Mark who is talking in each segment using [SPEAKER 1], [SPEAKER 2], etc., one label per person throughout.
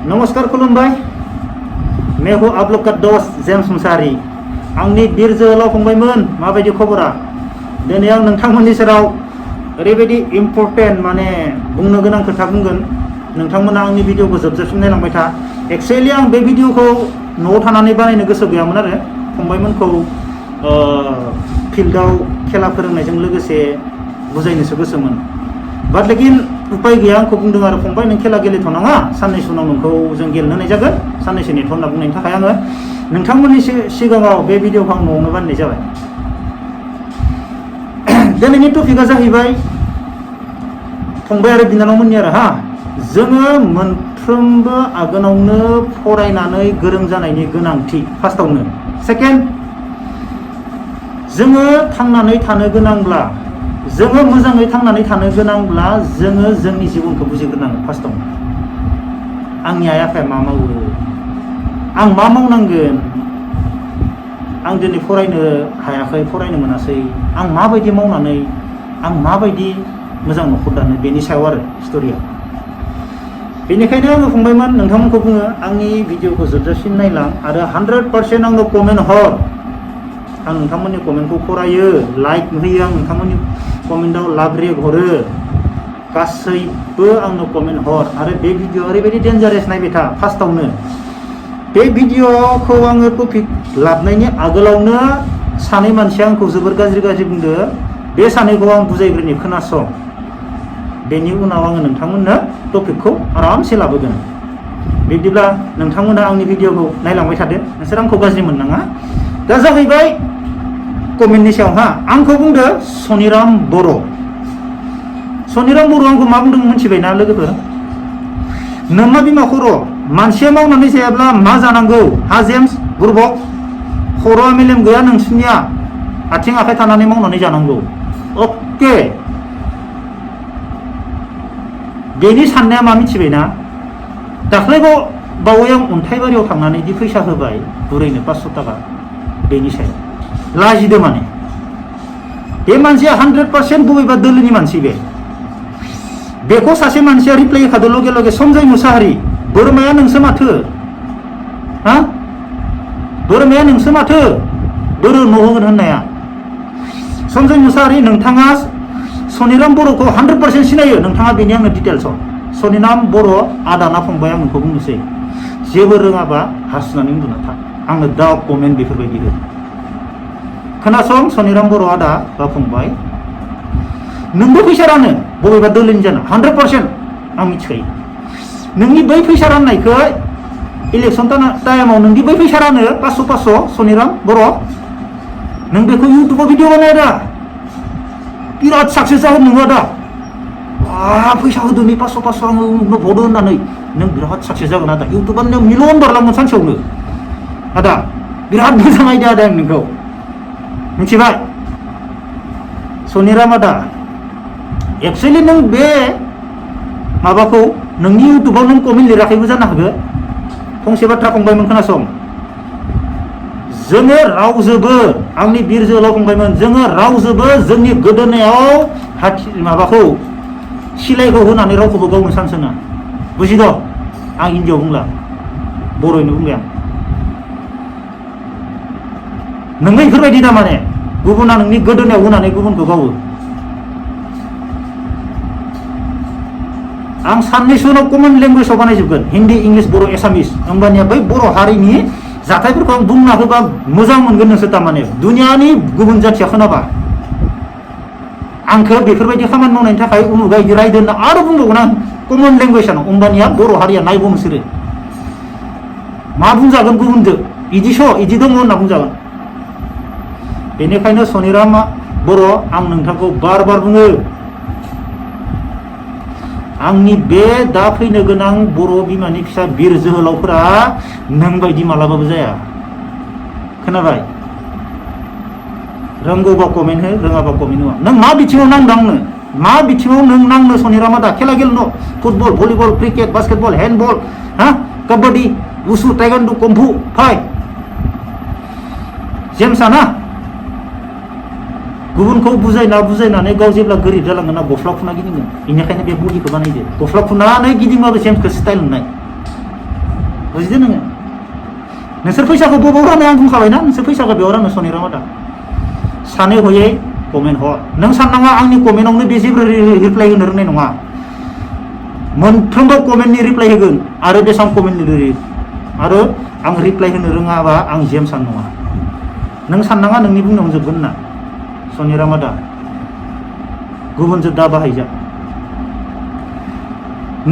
[SPEAKER 1] नमस्कार खुलुमबाय मैं हूँ आप लोग का दोस्त जेम्स मुसाहारि आंनि बिर जोहोलाव फंबायमोन माबायदि खबरा दिनै आं नोंथांमोननि सेराव ओरैबायदि इम्पर्टेन्ट माने बुंनो गोनां खोथा बुंगोन नोंथांमोना आंनि भिडिअखौ जोबजासिम नायलांबाय था एक्चुअली आं बे भिडिअखौ न'आव थानानै बानायनो गोसो गैयामोन आरो फंबायमोनखौ फिल्डआव खेला फोरोंनायजों लोगोसे बुजायनोसो गोसोमोन बाट लेकिन उपाय गैया आंखौ बुंदों आरो फंबाय नों खेला गेलेथ'नाङा साननैसो उनाव नोंखौ जों गेलेनो होनाय जागोन साननैसो नेथ' होनना बुंनायनि थाखाय आङो नोंथांमोननि सिगाङाव बे भिडिअखौ आं न'आवनो बानायनाय जाबाय दिनैनि टपिकआ जाहैबाय फंबाय आरो बिनानावमोननि आरो जोङो मोनफ्रोमबो आगोनावनो फरायनानै गोरों जानायनि गोनांथि फार्स्टआवनो सेकेन्ड जोङो थांनानै थानो गोनांब्ला जोङो मोजाङै थांनानै थानो गोनांब्ला जोङो जोंनि जिबनखौ बुजिग्रोनांगोन फार्स्टआवनो आंनि आइ आफाया मा मावो आं मा मावनांगोन आं दिनै फरायनो हायाखै फरायनो मोनासै आं माबायदि मावनानै आं माबायदि मोजां न'खर दानो बेनि सायाव आरो स्ट'रिया बेनिखायनो आङो फंबायमोन नोंथांमोनखौ बुङो आंनि भिडिअखौ जोबजासिम नायलां आरो 100% आंनो कमेन्ट हर आं नोंथांमोननि कमेन्टखौ फरायो लाइक होयो आं नोंथांमोननि कमेन्टआव लाभ रेक हरो गासैबो आंनो कमेन्ट हर आरो बे भिडिअ ओरैबायदि डेन्जारेस नायबाय था फार्स्टआवनो बे भिडिअखौ आङो टपिक लाबनायनि आगोलावनो सानै मानसिया आंखौ जोबोर गाज्रि बुंदो बे सानैखौ आं बुजायग्रोनि खोनासं बेनि उनाव आङो नोंथांमोननो टपिकखौ आरामसे लाबोगोन बिदिब्ला नोंथांमोना आंनि भिडिअखौ नायलांबाय थादो नोंसोर आंखौ गाज्रि मोननाङा दा जाहैबाय कमेन्टनि सायाव आंखौ बुंदो सनिराम बर' आंखौ मा बुंदों मिथिबायना लोगोफोर नोमा बिमा खर' मानसिया मावनानै जायाब्ला मा जानांगौ जेम्स बुरबक खर'आ मेलेम गैया नोंसिनिया आथिं आखाइ थानानै मावनानै जानांगौ अके बेनि साननाया मा मिथिबायना दाख्लैबो बावै आं अन्थाइबारियाव थांनानै दि फैसा होबाय बुरैनो 500 थाखा बेनि सायाव लाजिदो माने बे मानसिया 100% बबेबा दोलोनि मानसि बेखौ सासे मानसिया रिप्लाइ होखादो लगे लगे सन्जय मुसाहारि बोरमाया नोंसो माथो बोरमाया नोंसो माथो बोरो न' होगोन होननाया सन्जय मुसाहारि नोंथाङा सनिराम बर'खौ 100% सिनायो नोंथाङा बेनि आंनो डिटेल्स सनिराम बर' आदाना फंबाय आं नोंखौ बुंनोसै जेबो रोङाबा हासुनानै उन्दुना था आंनो दा कमेन्ट बेफोरबायदि हो खोनासं सनिराम बर' आदा बा फंबाय नोंबो फैसा रानो बबेबा दोलोनि जाना 100% आं मिथिखायो नोंनि बै फैसा राननायखौ इलेक्सन टाइमाव नोंनि बै फैसा रानो 500 सनिराम बर' नों बेखौ इउटुबाव भिडिअ बानाय दा बिराद साक्सेस जागोन नोङो दा फैसा होदो नै 500 आङो भट होननानै नों बिराद साक्सेस जागोन आदा इउटुबानो नों मिलियन बारलांगोन सानसेयावनो आदा बिराद मोजां आइडिया आदा आं नोंखौ मिथिबाय सनिराम आदा एक्चुअलि नों बे माबाखौ नोंनि इउटुबाव नों कमेन्ट लिराखैबो जानो हागौ फंसे बाथ्रा फंबायमोन खोनासं जोङो रावजोबो आंनि बिर जोहोलाव फंबायमोन जोङो रावजोबो जोंनि गोदोनायाव माबाखौ सिलाइखौ होनानै रावखौबो गावनो चान्स होना बुजिद' आं हिन्दीयाव बुंला बर'यैनो बुंबाय आं नोङो बेफोरबायदि दा माने गुबुना नोंनि गोदोनायाव होनानै गुबुनखौ गावो आं साननैसो उनाव कमन लेंगुवेजाव बानायजोबगोन हिन्दी इंलिश बर' एसामिस होमबानिया बै बर' हारिनि जाथायफोरखौ आं बुंना होबा मोजां मोनगोन नोंसोर थारमाने दुनियानि गुबुन जाथिया खोनाबा आंखौ बेफोरबायदि खामानि मावनायनि थाखाय उमुगा इदि रायदो होनना आरो बुंबावगोन आं कमन लेंगुवेजाव होमबानिया बर' हारिया नायबो नोंसोरो मा बुंजागोन गुबुनजों इदि दङ होनना बुंजागोन बेनिखायनो सनिराम बर' आं नोंथांखौ बार बुङो आंनि बे दा फैनो गोनां बर' बिमानि फिसा बिर जोहोलावफोरा नों बायदि मालाबाबो जाया खोनाबाय रोंगौबा कमेन्ट हो रोङाबा कमेन्ट हो नों मा बिथिङाव नांदों आंनो मा बिथिङाव नों नांनो सनिराम आदा खेला गेलेनो football volleyball cricket basketball handball kabaddi उसु टाइगान्डु कम्फु फाइ जेम्स ना गुबुनखौ बुजायनानै गाव जेब्ला गोरिब जालांगोन ना गस्ला खुना गिदिंगोन बेनिखायनो बे बडिखौ बानायदो गस्ला खुनानै गिदिंबाबो जेम्सखौ स्टाइल नुनाय बुजिदो नोङो नोंसोर फैसाखौ बबाव रानो आं बुंखाबायना नोंसोर फैसाखौ बेयाव रानो सनिराम आदा सानै हयै कमेन्ट हर नों साननाङा आंनि कमेन्टआवनो बे जेबो रिप्लाइ होनो रोंनाय नङा मोनफ्रोमबो कमेन्टनि रिप्लाइ होगोन आरो बेसेबां कमेन्टनि लिरो आरो आं रिप्लाइ होनो रोङाबा आं जेमसान नङा नों साननाङा नोंनि बुंनायावनो जोबगोन होनना सनिराम आदा गुबुनजों दा बाहायजा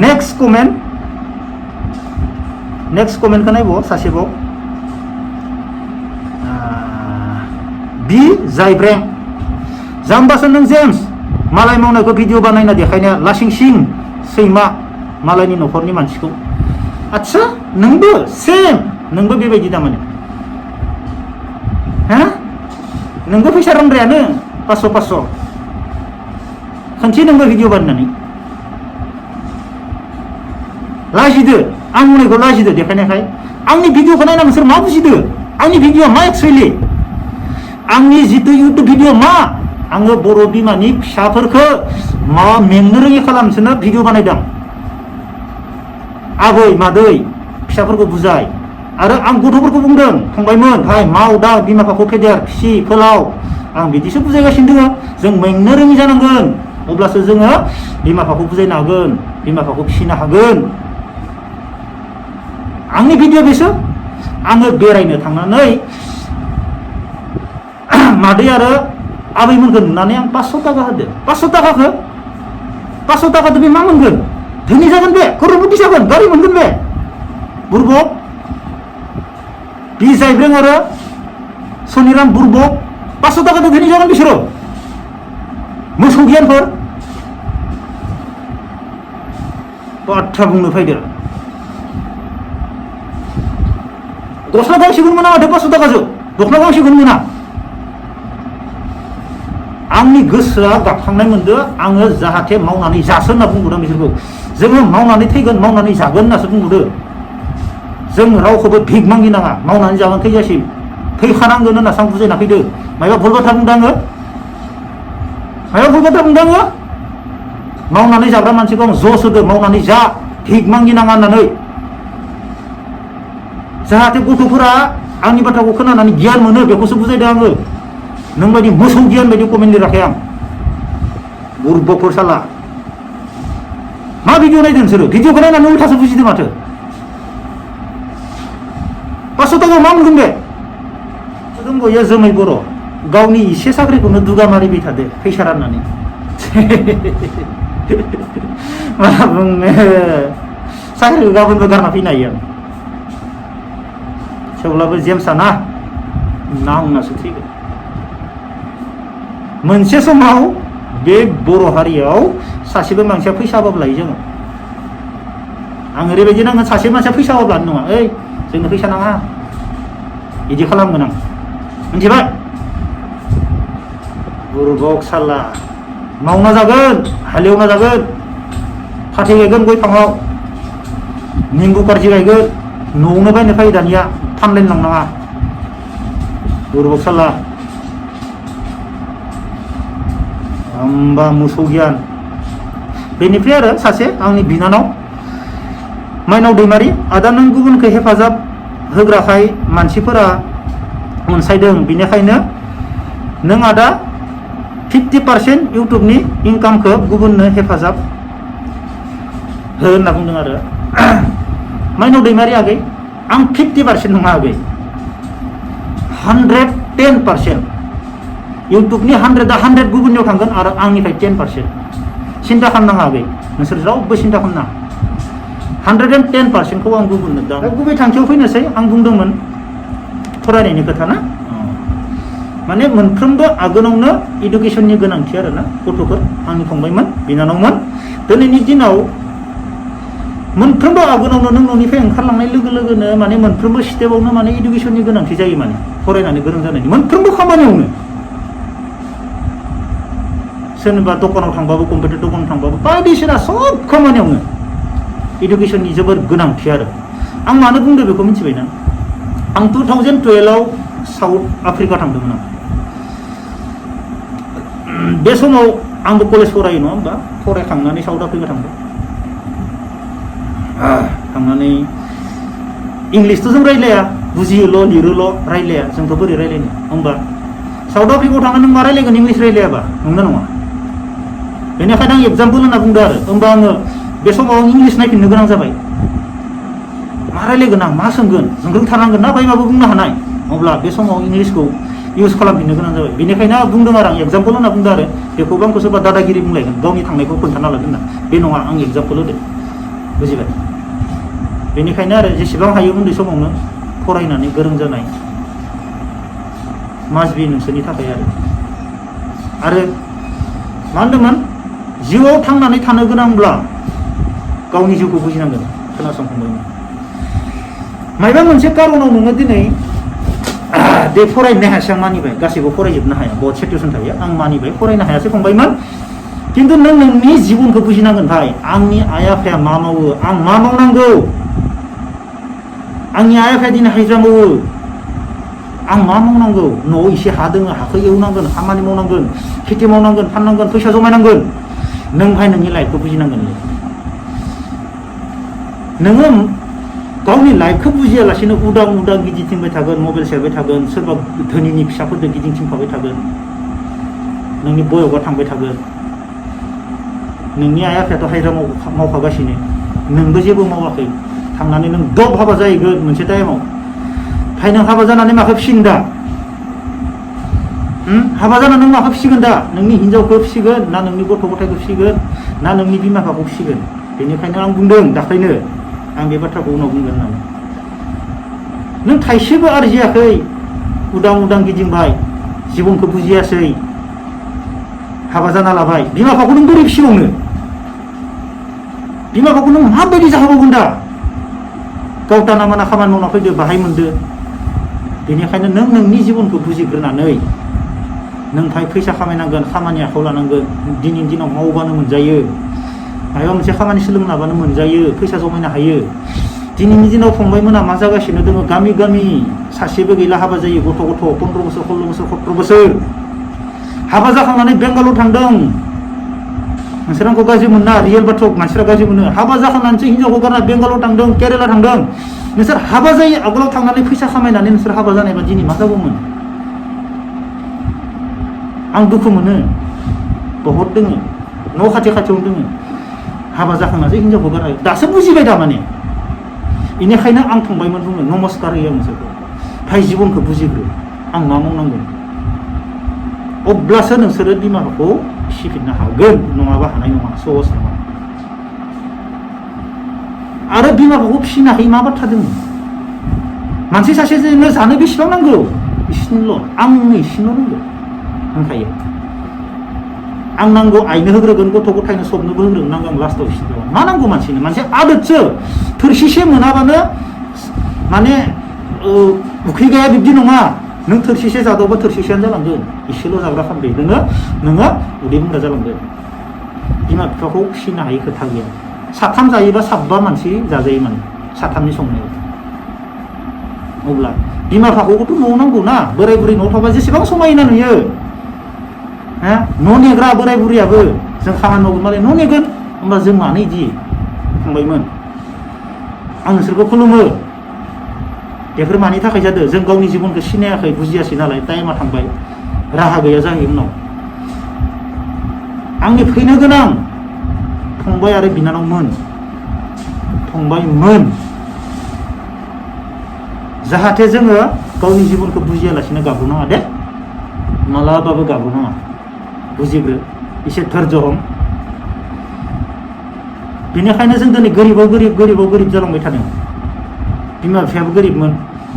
[SPEAKER 1] नेक्स्ट कमेन्टखौ नायबाव सासेबाव बि जायब्रें जाम्बासो नों जेम्स मालाय मावनायखौ भिडिअ बानायना देखायनाया लासिंसिं सैमा मालायनि न'खरनि मानसिखौ आच्छा नोंबो सेम नोंबो बेबायदि तारमाने हा नोंबो फैसा रानग्रायानो 500 खनसे नोंबो भिडिअ बानायनानै लाजिदो आं बुंनायखौ लाजिदो देखायनायखाय आंनि भिडिअखौ नायना नोंसोर मा बुजिदो आंनि भिडिअ मा एक्सुवेलि आंनि जितु इउटुब भिडिअ मा आङो बर' बिमानि फिसाफोरखौ मा मेंनो रोङि खालामसोनो भिडिअ बानायदों आबै मादै फिसाफोरखौ बुजाय आरो आं गथ'फोरखौ बुंदों फंबायमोन भाइ माव दा बिमा बिफाखौ फेदेर फिसि फोलाव आं बिदिसो बुजायगासिनो दङ जों मेंनो रोङि जानांगोन अब्लासो जोङो बिमा बिफाखौ बुजायनो हागोन बिमा बिफाखौ फिसिनो हागोन आंनि भिडिअ बेसो आङो बेरायनो थांनानै मादै आरो आबैमोनखौ नुनानै आं 500 थाखा होदो 500 थाखाखौ बे मा मोनगोन धोनि जागोन बे करोड़पति जागोन गारि मोनगोन बे बुरबक बि जायब्रें आरो सनिराम बुरबक 500 थाखाजों धोनि जागोन बिसोरो मोसौ गियानफोर बाथ्रा बुंनो फैदो गस्ला गांसेखौनो मोना माथो 500 थाखाजों दखना गांसेखौनो मोना आंनि गोसोआ गाबखांनाय मोनदो आङो जाहाथे मावनानै जासो होनना बुंबोदों बिसोरखौ जोङो मावनानै थैगोन मावनानै जागोन होननासो बुंबोदो जों रावखौबो भिक मागिनाङा मावनानै जागोन थैजासिम थैखानांगोन होननासो आं बुजायना फैदो मायबा भुल बाथ्रा बुंदों आङो मावनानै जाग्रा मानसिखौ आं जस होदो मावनानै जा भिक मागिनाङा होननानै जाहाथे गथ'फोरा आंनि बाथ्राखौ खोनानानै गियान मोनो बेखौसो बुजायदों आङो नों बायदि मोसौ गियान बायदि कमेन्ट लिराखै आं बुरबकफोर साला मा भिडिअ नायदों नोंसोरो भिडिअखौ नायनानै उल्थासो बुजिदों माथो 500 थाखा मा मोनगोन बे दंबयो जोमै बर' गावनि इसे साख्रिखौनो दुगा मारिबाय थादो फैसा राननानै मा बुंनो साख्रिखौ गाबोनबो गारना फैनो हायो आं थेवब्लाबो जेम्सआ ना होननासो थैगोन मोनसे समाव बे बर' हारियाव सासेबो मानसिया फैसा होबाबो लायो जोङो आं ओरैबायदि नांगोन सासे मानसिया फैसा होबाबो लानो नङा ओइ जोंनो फैसा नाङा बिदि खालामगोन आं मिथिबाय बुरबक साला मावना जागोन हालेवना जागोन फाथै गायगोन गय फाङाव निम्बु कारजि गायगोन न'आवनो बायनो फैयो दानिया फानलायनो लांनाङा बुरबक साला होमबा मोसौ गियान बेनिफ्राय आरो सासे आंनि बिनानाव माइनाव दैमारि आदा नों गुबुनखौ हेफाजाब होग्राखाय मानसिफोरा अनसायदों बिनिखायनो नों आदा 50% इउटुबनि इनकामखौ गुबुननो हेफाजाब हो होनना बुंदों आरो माइनाव दैमारि आगै आं 50% नङा आगै 110% इउटुबनि 100 गुबुननियाव थांगोन आरो आंनिफ्राय 10% सिन्था खालामनाङा आगै नोंसोर रावबो सिन्था खालामनाङा 110%खौ आं गुबुननो दा गुबै थांखियाव फैनोसै आं बुंदोंमोन फरायनायनि खोथा ना माने मोनफ्रोमबो आगोनावनो इडुकेसननि गोनांथि आरो ना गथ'फोर आंनि फंबायमोन बिनानावमोन दिनैनि दिनाव मोनफ्रोमबो आगोनावनो नों न'निफ्राय ओंखारलांनाय लोगो लोगोनो माने मोनफ्रोमबो स्टेपावनो माने इडुकेसननि गोनांथि जायो माने फरायनानै गोरों जानायनि मोनफ्रोमबो खामानियावनो सोरनिबा दखानाव थांबाबो कम्पिउटार दखानाव थांबाबो बायदिसिना सब खामानियावनो इडुकेसननि जोबोर गोनांथि आरो आं मानो बुंदों बेखौ मिथिबायना आं 2012आव साउथ आफ्रिका थांदोंमोन आं बे समाव आंबो कलेज फरायो नङा होमबा फरायखांनानै साउथ आफ्रिका थांदों थांनानै इंलिसथ' जों रायलाया बुजियोल' लिरोल' रायलाया जोंथ' बोरै रायलायनो होमबा साउथ आफ्रिकायाव थांना नों मा रायलायगोन इंलिस रायलायाबा नंगौना नङा बेनिखायनो आं एगजाम्पोल होनना बुंदों आरो होमबा आङो बे समाव आं इंलिस नायफिननो गोनां जाबाय मा रायलायगोन आं मा सोंगोन जों रोंथारनांगोन ना बायबाबो बुंनो हानाय अब्ला बे समाव इंलिसखौ इउज खालामफिननो गोनां जाबाय बेनिखायनो आं बुंदों आरो आं एगजाम्पोल होनना बुंदों आरो बेखौबो आंखौ सोरबा दादागिरि बुंलायगोन गावनि थांनायखौ खोन्थाना लागोन ना बे नङा आं एगजाम्पोल होदों बुजिबाय बेनिखायनो आरो जेसेबां हायो उन्दै समावनो फरायनानै गोरों जानाय माजबि नोंसोरनि थाखाय आरो मा होनदोंमोन जिउआव थांनानै थानो गोनांब्ला गावनि जिउखौ बुजिनांगोन खोनासंफंबायमोन मायबा मोनसे कारनाव नोङो दिनै दे फरायनो हायासै आं मानिबाय गासैबो फरायजोबनो हाया बहुत सिटुएसन थायो आं मानिबाय फरायनो हायासै फंबायमोन खिन्थु नों नोंनि जिबनखौ बुजिनांगोन भाइ आंनि आइ आफाया मा मावो आं मा मावनांगौ आंनि आइ आफाया दिनै हाजिरा मावो आं मा मावनांगौ न'आव एसे हा दोङो हाखौ एवनांगोन खामानि मावनांगोन खेथि मावनांगोन फाननांगोन फैसा जमायनांगोन नों भाइ नोंनि लाइफखौ बुजिनांगोन नोङो गावनि लाइफखौ बुजियालासेनो उदां गिदिंथिंबाय थागोन मबाइल सेरबाय थागोन सोरबा धोनिनि फिसाफोरजों गिदिंथिंफाबाय थागोन नोंनि बयगआ थांबाय थागोन नोंनि आइ आफायाथ' हाजिरा मावखागासिनो नोंबो जेबो मावाखै थांनानै नों दब हाबा जाहैगोन मोनसे टाइमाव फाय नों हाबा जानानै माखौ फिसिगोन दा हाबा जानानै नों माखौ फिसिगोन दा नोंनि हिनजावखौ फिसिगोन ना नोंनि गथ' गथायखौ फिसिगोन ना नोंनि बिमा बिफाखौ फिसिगोन बेनिखायनो आं बुंदों दाख्लैनो आं बे बाथ्राखौ उनाव बुंगोन होननानै नों थाइसेबो आरजियाखै उदां गिदिंबाय जिबनखौ बुजियासै हाबा जाना लाबाय बिमा बिफाखौ नों बोरै फिसिबावनो बिमा बिफाखौ नों माबायदि जाहोबावगोन दा गावथा नामाना खामानि मावना फैदो बाहाय मोनदो बेनिखायनो नों नोंनि जिबनखौ बुजिग्रोनानै नों फैसा खामायनांगोन खामानि आखायाव लानांगोन दिनैनि दिनाव मावबानो मोनजायो माबा मोनसे खामानि सोलोंनो लाबानो मोनजायो फैसा जमायनो हायो दिनैनि दिनाव फंबायमोना मा जागासिनो दङ गामि सासेबो गैला हाबा जायो गथ' 15 बोसोर 16 बोसोर 17 बोसोर हाबा जाखांनानै बेंगालर थांदों नोंसोर आंखौ गाज्रि मोना रियेल बाथ्रा मानसिफ्रा गाज्रि मोनो हाबा जाखांनानैसो हिनजावखौ गारना बेंगालर थांदों केरेला थांदों नोंसोर हाबा जायो आगोलाव थांनानै फैसा खामायनानै नोंसोर हाबा जानायबा दिनै मा जागौमोन आं दुखु मोनो बहुत दोङो न' खाथियावनो दोङो हाबा जाखांनासो हिनजावखौ गारना दासो बुजिबाय दा माने बेनिखायनो आं फंबायमोन बुङो नमस्कार होयो नोंसोरखौ भाइ जिबनखौ बुजिग्रो आं मा मावनांगोन अब्लासो नोंसोरो बिमा बिफाखौ फिसिफिननो हागोन नङाबा हानाय नङा सहस नङा आरो बिमा बिफाखौ फिसिनो हायै मा बाथ्रा दङ मानसि सासेनो जानो बेसेबां नांगौ इसिनिल' आंनो इसिनिल' नांगौ होनखायो आं नांगौ आइनो होग्रोगोन गथ' गथायनो सबनोबो होग्रोगोन नांगौ आं लास्टआव इसिनिल' मा नांगौ मानसिनो मानसि आदोतसो थोरसिसे मोनाबानो माने उखैगाया बिब्दि नङा नों थोरसिसे जादावबा थोरसिसेयानो जालांगोन इसेल' जाग्रा खालामदो नोङो उदै बुंग्रा जालांगोन बिमा बिफाखौ फिसिनो हायै खोथा गैया साथाम जायोबा साबा मानसि जाजायो माने साथामनि संनायाव अब्ला बिमा बिफाखौबोथ' न'आव नांगौ ना बोराय बुरै न'आव थाबा जेसेबां समायना नुयो न' नेग्रा बोराय बुरैयाबो जों खामानि मावगोन मालाय न' नेगोन होमबा जों मानो इदि फंबायमोन आं नोंसोरखौ खुलुमो बेफोर मानि थाखाय जादों जों गावनि जिबनखौ सिनायाखै बुजियासै नालाय टाइमा थांबाय राहा गैया जाहैयो उनाव आंनि फैनो गोनां फंबाय आरो बिनानावमोन जाहाथे जोङो गावनि जिबनखौ बुजियालासिनो गाब्र'नाङा दे मालाबाबो गाब्र'नाङा बुजिग्रो एसे धैर्य हम बेनिखायनो जों दिनै गोरिबाव गोरिब जालांबाय थादों बिमा बिफायाबो गोरिबमोन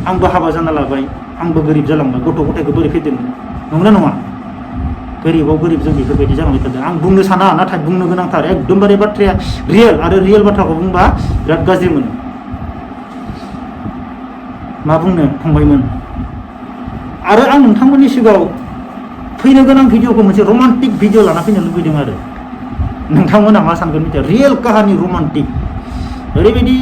[SPEAKER 1] आंबो हाबा जाना लाबाय आंबो गोरिब जालांबाय गथ' गथायखौ बोरै फेदेरनो नंगौना नङा गोरिबाव गोरिब जों बेफोरबायदि जालांबाय थादों आं बुंनो साना नाथाय बुंनो गोनांथार एकदमबारे बाथ्राया रियेल आरो रियेल बाथ्राखौ बुंबा बिराद गाज्रि मोनो मा बुंनो फंबायमोन आरो आं नोंथांमोननि सिगाङाव फैनो गोनां भिडिअखौ मोनसे रमान्टिक भिडिअ लाना फैनो लुबैदों आरो नोंथांमोना मा सानगोन मिथिया रियेल काहानि रमान्टिक ओरैबायदि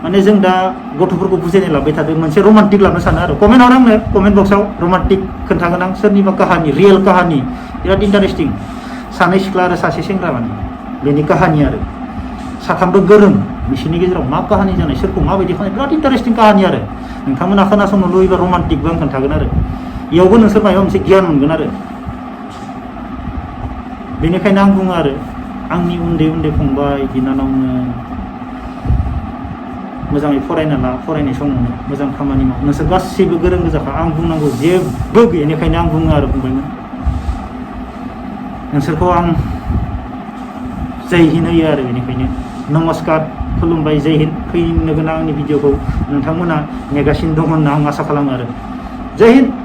[SPEAKER 1] माने जों दा गथ'फोरखौ बुजायनाय लाबाय थादों मोनसे रमान्टिक लानो सानो आरो कमेन्टआव आंनो कमेन्ट बक्सआव रमान्टिक खोन्थागोन आं सोरनिबा काहानि रियेल काहानि बिराद इन्टारेस्टिं सानै सिख्ला आरो सासे सेंग्रा माने बेनि काहानि आरो साथामबो गोरों बिसोरनि गेजेराव मा काहानि जानाय सोरखौ माबायदि खालामनाय बिराद इन्टारेस्टिं काहानि आरो नोंथांमोना खोनासंनो लुबैबा रमान्टिकबो आं खोन्थागोन आरो इयावबो नोंसोर माबा मोनसे गियान मोनगोन आरो बेनिखायनो आं बुङो आरो आंनि उन्दै उन्दै फंबाय बिनानावनो मोजाङै फरायना ला फरायनाय समावनो मोजां खामानि माव नोंसोर गासैबो गोरों गोजाखा आं बुंनांगौ जेबो गैयैनिखायनो आं बुङो आरो फंबायमोन नोंसोरखौ आं जय हिन्द होयो आरो बेनिखायनो नमस्कार खुलुमबाय जय हिन्द फैनो गोनां आंनि भिडिअखौ नोंथांमोना नेगासिनो दं होनना आं आसा खालामो आरो जय हिन्द।